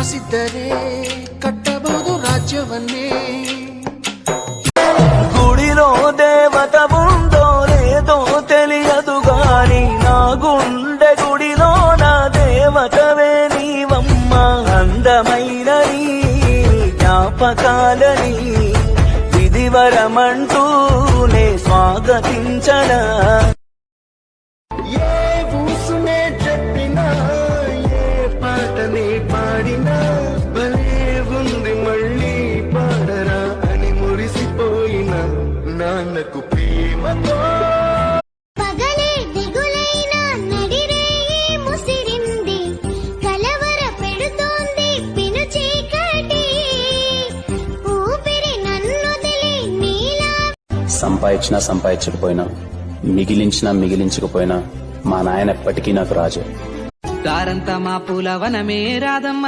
ಕಾಸಿದ್ದರೆ ಕಟ್ಟಬಹುದು ರಾಜ್ಯವನ್ನೇ. గుడిలో దేవత ఉందో లేదో తెలియదు గాని నా గుండె గుడిలో నా దేవతవే నీవమ్మ. అందమైన నీ జ్ఞాపకాలని విధివరమంటూనే స్వాగతించనా. ఏ ఊసునే చెప్పినా ఏ పాటనే పాడినా భలే ఉంది మళ్ళీ పాడరా అని మురిసిపోయిన నాన్నకు ప్రేమతో. పగలే దిగులైన నడిరే ముసిరింది కలవర పెడుతోంది పిను చీకటి ఊపిరి నన్నుదిలి నీలా. సంపాదించినా సంపాదించకపోయినా మిగిలించినా మిగిలించకపోయినా మా నాయన ఎప్పటికీ నాకు రాజు. దారంతా మా పూల వనమే రాధమ్మ